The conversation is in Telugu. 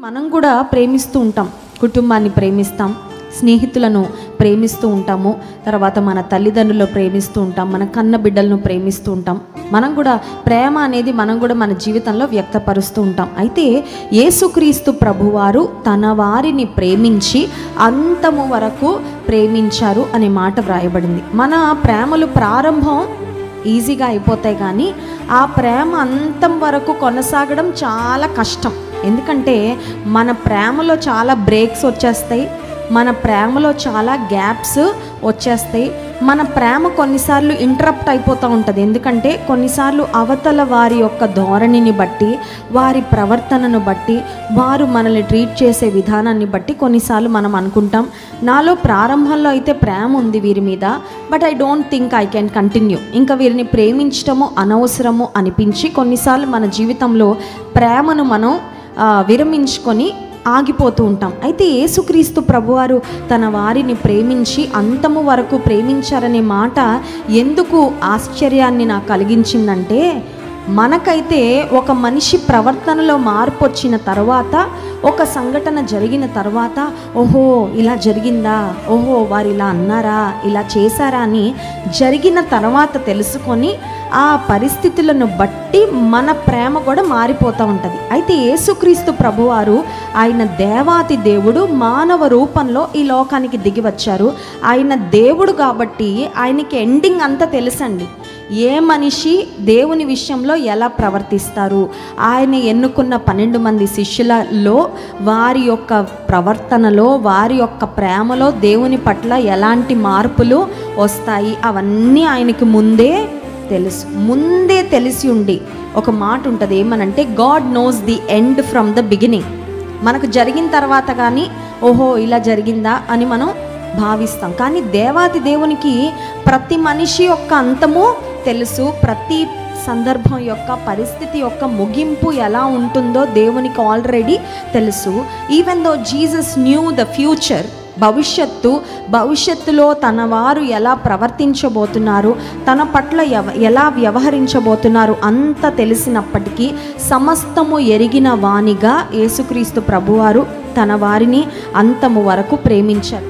మనం కూడా ప్రేమిస్తూ ఉంటాం, కుటుంబాన్ని ప్రేమిస్తాం, స్నేహితులను ప్రేమిస్తూ ఉంటాము, తర్వాత మన తల్లిదండ్రులను ప్రేమిస్తూ ఉంటాం, మన కన్న బిడ్డలను ప్రేమిస్తూ ఉంటాం. మనం కూడా ప్రేమ అనేది మన జీవితంలో వ్యక్తపరుస్తూ ఉంటాం. అయితే యేసుక్రీస్తు ప్రభువారు తన వారిని ప్రేమించి అంతము వరకు ప్రేమించారు అనే మాట వ్రాయబడింది. మన ప్రేమలు ప్రారంభం ఈజీగా అయిపోతాయి, కానీ ఆ ప్రేమ అంతం వరకు కొనసాగడం చాలా కష్టం. ఎందుకంటే మన ప్రేమలో చాలా బ్రేక్స్ వచ్చేస్తాయి, మన ప్రేమలో చాలా గ్యాప్స్ వచ్చేస్తాయి. మన ప్రేమ కొన్నిసార్లు ఇంటరప్ట్ అయిపోతూ ఉంటుంది. ఎందుకంటే కొన్నిసార్లు అవతల వారి యొక్క ధోరణిని బట్టి, వారి ప్రవర్తనను బట్టి, వారు మనల్ని ట్రీట్ చేసే విధానాన్ని బట్టి కొన్నిసార్లు మనం అనుకుంటాం, నాలో ప్రారంభంలో అయితే ప్రేమ ఉంది వీరి మీద, but I don't think I can continue, ఇంకా వీరిని ప్రేమించడము అనవసరము అనిపించి కొన్నిసార్లు మన జీవితంలో ప్రేమను మనం విరమించుకొని ఆగిపోతూ ఉంటాం. అయితే యేసుక్రీస్తు ప్రభువారు తన వారిని ప్రేమించి అంతము వరకు ప్రేమించారనే మాట ఎందుకు ఆశ్చర్యాన్ని నాకు కలిగించిందంటే, మనకైతే ఒక మనిషి ప్రవర్తనలో మార్పు వచ్చిన తర్వాత, ఒక సంఘటన జరిగిన తర్వాత, ఓహో ఇలా జరిగిందా, ఓహో వారు ఇలా అన్నారా, ఇలా చేశారా అని జరిగిన తర్వాత తెలుసుకొని ఆ పరిస్థితులను బట్టి మన ప్రేమ కూడా మారిపోతూ ఉంటుంది. అయితే యేసుక్రీస్తు ప్రభువారు ఆయన దేవాతి దేవుడు మానవ రూపంలో ఈ లోకానికి దిగి వచ్చారు. ఆయన దేవుడు కాబట్టి ఆయనకి ఎండింగ్ అంతా తెలుసండి. ఏ మనిషి దేవుని విషయంలో ఎలా ప్రవర్తిస్తారు, ఆయన ఎన్నుకున్న 12 మంది శిష్యులలో వారి యొక్క ప్రవర్తనలో, వారి యొక్క ప్రేమలో దేవుని పట్ల ఎలాంటి మార్పులు వస్తాయి, అవన్నీ ఆయనకి ముందే తెలిసి ఉండి ఒక మాట ఉంటుంది, ఏమనంటే God knows the end from the beginning. మనకు జరిగిన తర్వాత కానీ ఓహో ఇలా జరిగిందా అని మనం భావిస్తాం, కానీ దేవాది దేవునికి ప్రతి మనిషి యొక్క అంతము తెలుసు, ప్రతి సందర్భం యొక్క పరిస్థితి యొక్క ముగింపు ఎలా ఉంటుందో దేవునికి ఆల్రెడీ తెలుసు. Even though Jesus new the future, భవిష్యత్తులో తన వారు ఎలా ప్రవర్తించబోతున్నారు, తన పట్ల ఎలా వ్యవహరించబోతున్నారు అంత తెలిసినప్పటికీ సమస్తము ఎరిగిన వానిగా యేసుక్రీస్తు ప్రభువారు తన వారిని అంతము వరకు ప్రేమించారు.